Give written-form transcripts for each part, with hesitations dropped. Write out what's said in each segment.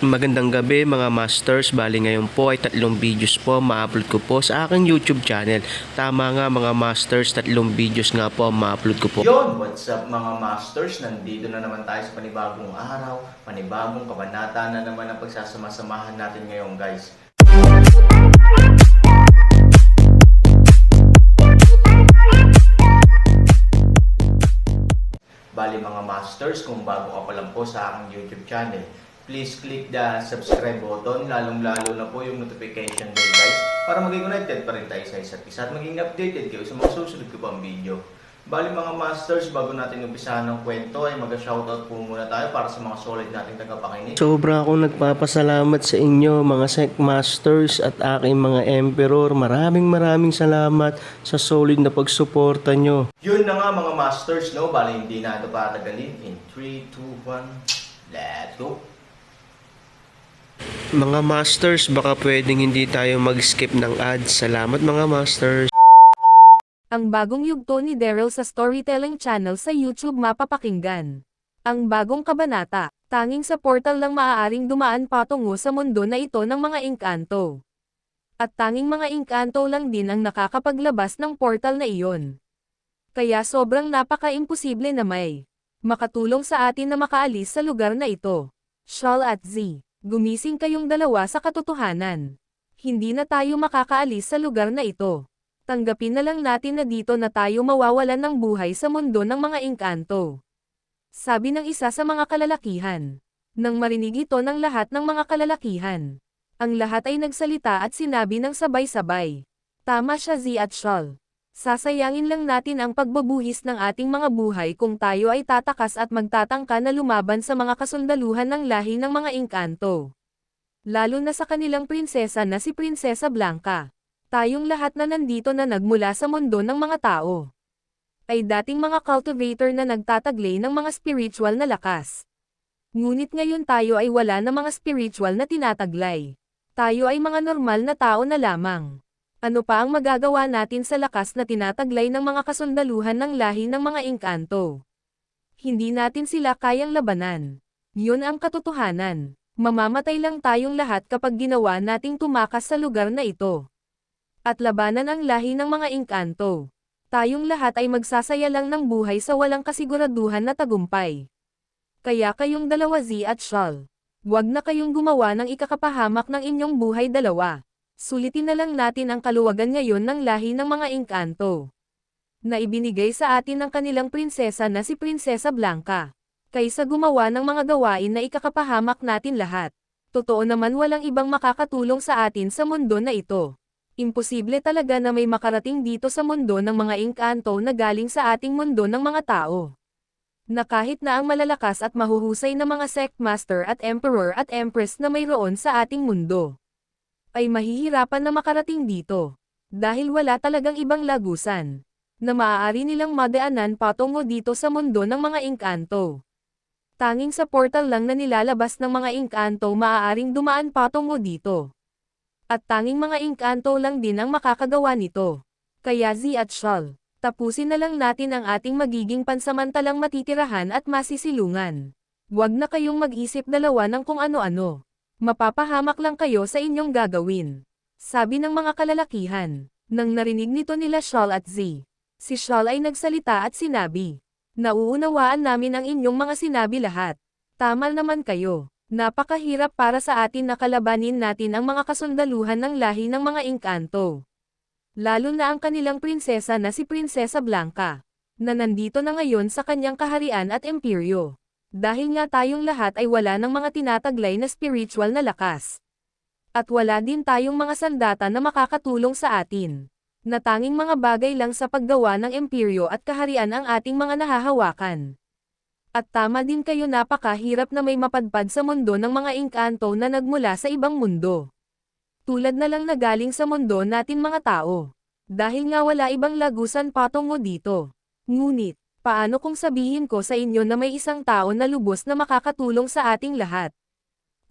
Magandang gabi mga masters, bali ngayon po ay 3 videos po ma-upload ko po sa aking YouTube channel. Tama nga mga masters, 3 videos nga po ma-upload ko po. Yon, what's up mga masters? Nandito na naman tayo sa panibagong araw, panibagong kabanata na naman ang pagsasama-samahan natin ngayon guys. Bali mga masters, kung bago ka pa lang po sa aking YouTube channel, please click the subscribe button, lalong-lalo na po yung notification bell guys, para maging connected pa rin tayo sa isa't isa at maging updated kayo sa mga susunod ko pang video. Bali mga masters, bago natin umpisahan ng kwento ay mag-shoutout po muna tayo para sa mga solid nating tagapakinig. Sobra akong nagpapasalamat sa inyo mga Sec Masters at aking mga Emperor. Maraming salamat sa solid na pagsuporta nyo. Yun na nga mga masters, no? Bali hindi na ito patagalin. In 3, 2, 1, let's go! Mga masters, baka pwedeng hindi tayo mag-skip ng ads. Salamat mga masters. Ang bagong yugto ni Daryl sa Storytelling Channel sa YouTube mapapakinggan. Ang bagong kabanata, tanging sa portal lang maaaring dumaan patungo sa mundo na ito ng mga engkanto. At tanging mga engkanto lang din ang nakakapaglabas ng portal na iyon. Kaya sobrang napaka-imposible na may makatulong sa atin na makaalis sa lugar na ito. Shal at Z, gumising kayong dalawa sa katotohanan. Hindi na tayo makakaalis sa lugar na ito. Tanggapin na lang natin na dito na tayo mawawalan ng buhay sa mundo ng mga engkanto. Sabi ng isa sa mga kalalakihan. Nang marinig ito ng lahat ng mga kalalakihan, ang lahat ay nagsalita at sinabi ng sabay-sabay. Tama siya Z at Shal. Sasayangin lang natin ang pagbabuhis ng ating mga buhay kung tayo ay tatakas at magtatangka na lumaban sa mga kasundaluhan ng lahi ng mga engkanto. Lalo na sa kanilang prinsesa na si Prinsesa Blanca. Tayong lahat na nandito na nagmula sa mundo ng mga tao ay dating mga cultivator na nagtataglay ng mga spiritual na lakas. Ngunit ngayon tayo ay wala na mga spiritual na tinataglay. Tayo ay mga normal na tao na lamang. Ano pa ang magagawa natin sa lakas na tinataglay ng mga kasundaluhan ng lahi ng mga engkanto? Hindi natin sila kayang labanan. Yun ang katotohanan. Mamamatay lang tayong lahat kapag ginawa nating tumakas sa lugar na ito. At labanan ang lahi ng mga engkanto. Tayong lahat ay magsasaya lang ng buhay sa walang kasiguraduhan na tagumpay. Kaya kayong dalawa Z at Shal, huwag na kayong gumawa ng ikakapahamak ng inyong buhay dalawa. Sulitin na lang natin ang kaluwagan ngayon ng lahi ng mga engkanto na ibinigay sa atin ng kanilang prinsesa na si Prinsesa Blanca, kaysa gumawa ng mga gawain na ikakapahamak natin lahat. Totoo naman walang ibang makakatulong sa atin sa mundo na ito. Imposible talaga na may makarating dito sa mundo ng mga engkanto na galing sa ating mundo ng mga tao. Na kahit na ang malalakas at mahuhusay na mga sect master at emperor at empress na mayroon sa ating mundo, ay mahihirapan na makarating dito. Dahil wala talagang ibang lagusan na maaari nilang madaanan patungo dito sa mundo ng mga engkanto. Tanging sa portal lang na nilalabas ng mga engkanto maaaring dumaan patungo dito. At tanging mga engkanto lang din ang makakagawa nito. Kaya Z at Shal, tapusin na lang natin ang ating magiging pansamantalang matitirahan at masisilungan. Huwag na kayong mag-isip dalawa ng kung ano-ano. Mapapahamak lang kayo sa inyong gagawin. Sabi ng mga kalalakihan. Nang narinig nito nila Shal at Z, si Shal ay nagsalita at sinabi, "Nauunawaan namin ang inyong mga sinabi lahat. Tama naman kayo. Napakahirap para sa atin na kalabanin natin ang mga kasundaluhan ng lahi ng mga engkanto. Lalo na ang kanilang prinsesa na si Prinsesa Blanca, na nandito na ngayon sa kanyang kaharian at imperyo. Dahil nga tayong lahat ay wala ng mga tinataglay na spiritual na lakas. At wala din tayong mga sandata na makakatulong sa atin. Na tanging mga bagay lang sa paggawa ng imperyo at kaharian ang ating mga nahahawakan. At tama din kayo, napakahirap na may mapadpad sa mundo ng mga engkanto na nagmula sa ibang mundo. Tulad na lang na galing sa mundo natin mga tao. Dahil nga wala ibang lagusan patungo dito. Ngunit, paano kung sabihin ko sa inyo na may isang tao na lubos na makakatulong sa ating lahat?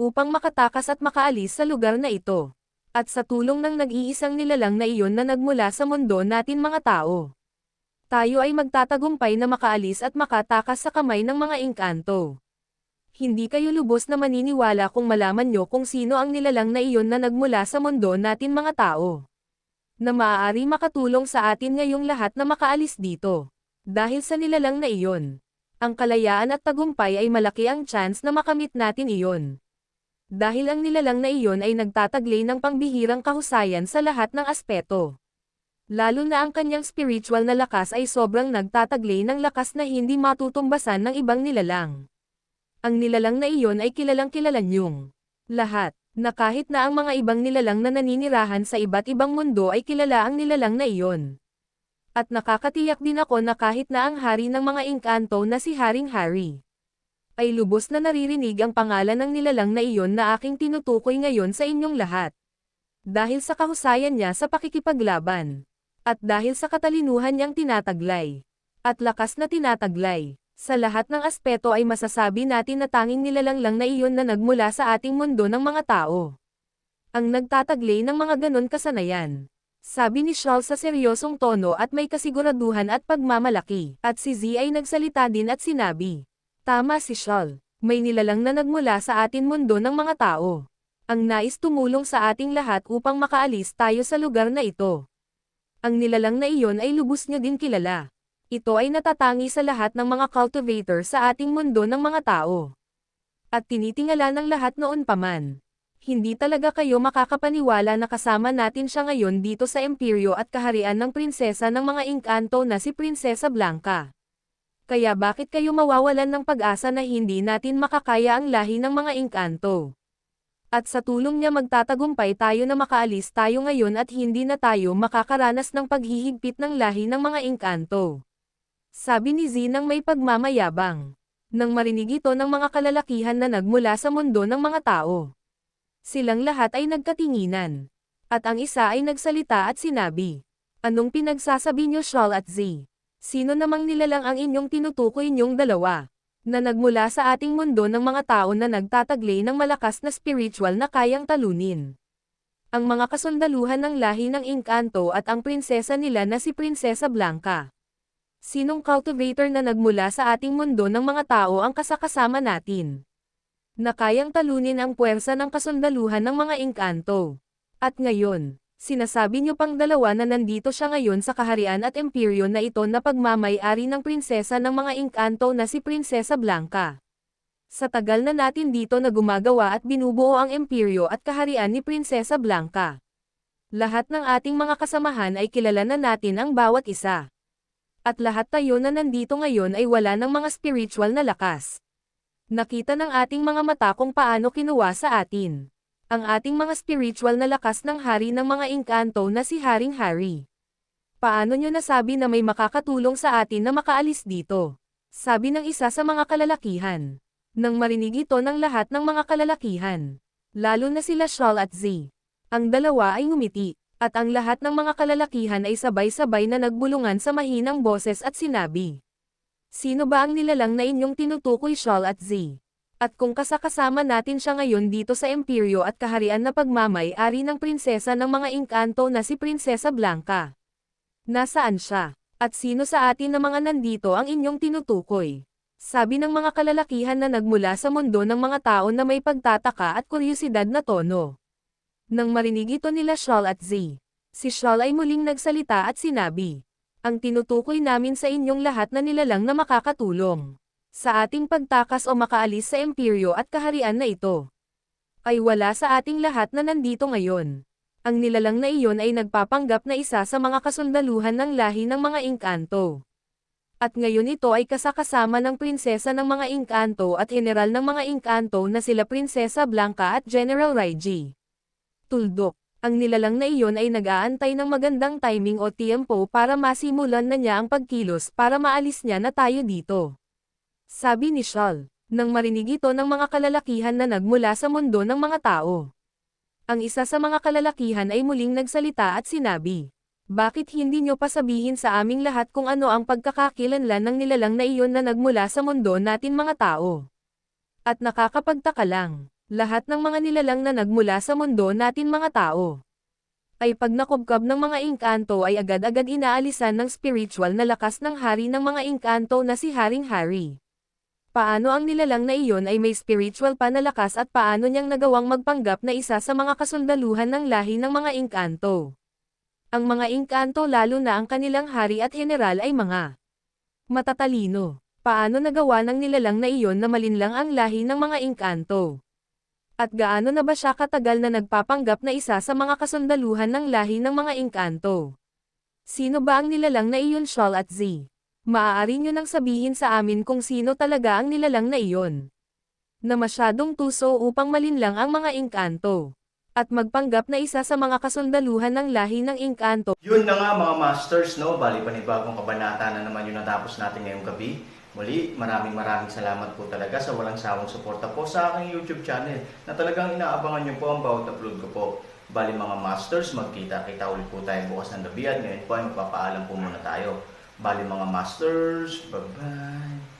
Upang makatakas at makaalis sa lugar na ito. At sa tulong ng nag-iisang nilalang na iyon na nagmula sa mundo natin mga tao. Tayo ay magtatagumpay na makaalis at makatakas sa kamay ng mga engkanto. Hindi kayo lubos na maniniwala kung malaman nyo kung sino ang nilalang na iyon na nagmula sa mundo natin mga tao. Na maaari makatulong sa atin ngayong lahat na makaalis dito. Dahil sa nilalang na iyon. Ang kalayaan at tagumpay ay malaki ang chance na makamit natin iyon. Dahil ang nilalang na iyon ay nagtataglay ng pangbihirang kahusayan sa lahat ng aspeto. Lalo na ang kanyang spiritual na lakas ay sobrang nagtataglay ng lakas na hindi matutumbasan ng ibang nilalang. Ang nilalang na iyon ay kilalang-kilala niyong lahat, na kahit na ang mga ibang nilalang na naninirahan sa iba't ibang mundo ay kilala ang nilalang na iyon. At nakakatiyak din ako na kahit na ang hari ng mga engkanto na si Haring Hari, ay lubos na naririnig ang pangalan ng nilalang na iyon na aking tinutukoy ngayon sa inyong lahat. Dahil sa kahusayan niya sa pakikipaglaban. At dahil sa katalinuhan niyang tinataglay. At lakas na tinataglay. Sa lahat ng aspeto ay masasabi natin na tanging nilalang lang na iyon na nagmula sa ating mundo ng mga tao. Ang nagtataglay ng mga ganon kasanayan. Sabi ni Shawl sa seryosong tono at may kasiguraduhan at pagmamalaki. At si Z ay nagsalita din at sinabi. Tama si Shawl. May nilalang na nagmula sa atin mundo ng mga tao. Ang nais tumulong sa ating lahat upang makaalis tayo sa lugar na ito. Ang nilalang na iyon ay lubos niyo din kilala. Ito ay natatangi sa lahat ng mga cultivator sa ating mundo ng mga tao. At tinitingala ng lahat noon pa man. Hindi talaga kayo makakapaniwala na kasama natin siya ngayon dito sa imperyo at kaharian ng prinsesa ng mga engkanto na si Prinsesa Blanca. Kaya bakit kayo mawawalan ng pag-asa na hindi natin makakaya ang lahi ng mga engkanto? At sa tulong niya magtatagumpay tayo na makaalis tayo ngayon at hindi na tayo makakaranas ng paghihigpit ng lahi ng mga engkanto. Sabi ni Z nang may pagmamayabang. Nang marinig ito ng mga kalalakihan na nagmula sa mundo ng mga tao. Silang lahat ay nagkatinginan. At ang isa ay nagsalita at sinabi, anong pinagsasabi niyo Shawl at Z? Sino namang nilalang ang inyong tinutukoy niyong dalawa? Na nagmula sa ating mundo ng mga tao na nagtataglay ng malakas na spiritual na kayang talunin. Ang mga kasundaluhan ng lahi ng engkanto at ang prinsesa nila na si Prinsesa Blanca. Sinong cultivator na nagmula sa ating mundo ng mga tao ang kasakasama natin? Na kayang talunin ang puwersa ng kasundaluhan ng mga engkanto. At ngayon, sinasabi niyo pang dalawa na nandito siya ngayon sa kaharian at imperyo na ito na pagmamay-ari ng prinsesa ng mga engkanto na si Prinsesa Blanca. Sa tagal na natin dito na gumagawa at binubuo ang imperyo at kaharian ni Prinsesa Blanca. Lahat ng ating mga kasamahan ay kilala na natin ang bawat isa. At lahat tayo na nandito ngayon ay wala ng mga spiritual na lakas. Nakita ng ating mga mata kung paano kinuha sa atin. Ang ating mga spiritual na lakas ng hari ng mga engkanto na si Haring Hari. Paano nyo nasabi na may makakatulong sa atin na makaalis dito? Sabi ng isa sa mga kalalakihan. Nang marinig ito ng lahat ng mga kalalakihan. Lalo na sila Shawl at Z. Ang dalawa ay ngumiti. At ang lahat ng mga kalalakihan ay sabay-sabay na nagbulungan sa mahinang boses at sinabi. Sino ba ang nilalang na inyong tinutukoy Shawl at Z? At kung kasakasama natin siya ngayon dito sa imperyo at kaharian na pagmamay-ari ng prinsesa ng mga engkanto na si Prinsesa Blanca. Nasaan siya? At sino sa atin na mga nandito ang inyong tinutukoy? Sabi ng mga kalalakihan na nagmula sa mundo ng mga tao na may pagtataka at kuryosidad na tono. Nang marinig ito nila Shawl at Z, si Shawl ay muling nagsalita at sinabi, ang tinutukoy namin sa inyong lahat na nilalang na makakatulong sa ating pagtakas o makaalis sa imperyo at kaharian na ito, ay wala sa ating lahat na nandito ngayon. Ang nilalang na iyon ay nagpapanggap na isa sa mga kasundaluhan ng lahi ng mga engkanto. At ngayon ito ay kasakasama ng prinsesa ng mga engkanto at general ng mga engkanto na sila Prinsesa Blanca at General Raiji. Tuldok, ang nilalang na iyon ay nag-aantay ng magandang timing o tiempo para masimulan na niya ang pagkilos para maalis niya na tayo dito. Sabi ni Shawl, nang marinig ito ng mga kalalakihan na nagmula sa mundo ng mga tao. Ang isa sa mga kalalakihan ay muling nagsalita at sinabi, bakit hindi nyo pa sabihin sa aming lahat kung ano ang pagkakakilanlan ng nilalang na iyon na nagmula sa mundo natin mga tao? At nakakapagtaka lang. Lahat ng mga nilalang na nagmula sa mundo natin mga tao, ay pag nakubkab ng mga engkanto ay agad-agad inaalisan ng spiritual na lakas ng hari ng mga engkanto na si Haring Hari. Paano ang nilalang na iyon ay may spiritual pa na lakas at paano niyang nagawang magpanggap na isa sa mga kasundaluhan ng lahi ng mga Engkanto. Ang mga Engkanto lalo na ang kanilang hari at general ay mga matatalino. Paano nagawa ng nilalang na iyon na malinlang ang lahi ng mga Engkanto? At gaano na ba siya katagal na nagpapanggap na isa sa mga kasundaluhan ng lahi ng mga Engkanto? Sino ba ang nilalang na iyon, Shal at Z? Maaari nyo nang sabihin sa amin kung sino talaga ang nilalang na iyon. Na masyadong tuso upang malinlang ang mga Engkanto. At magpanggap na isa sa mga kasundaluhan ng lahi ng Engkanto. Yun na nga mga masters, no? Bali panibagong kabanata na naman yung natapos natin ngayong gabi. Muli, maraming salamat po talaga sa walang sawang suporta po sa aking YouTube channel na talagang inaabangan nyo po ang bawat upload ko po. Bali mga masters, magkita-kita ulit po tayo bukas ng gabi at ngayon po ay magpapaalam po muna tayo. Bali mga masters, bye-bye!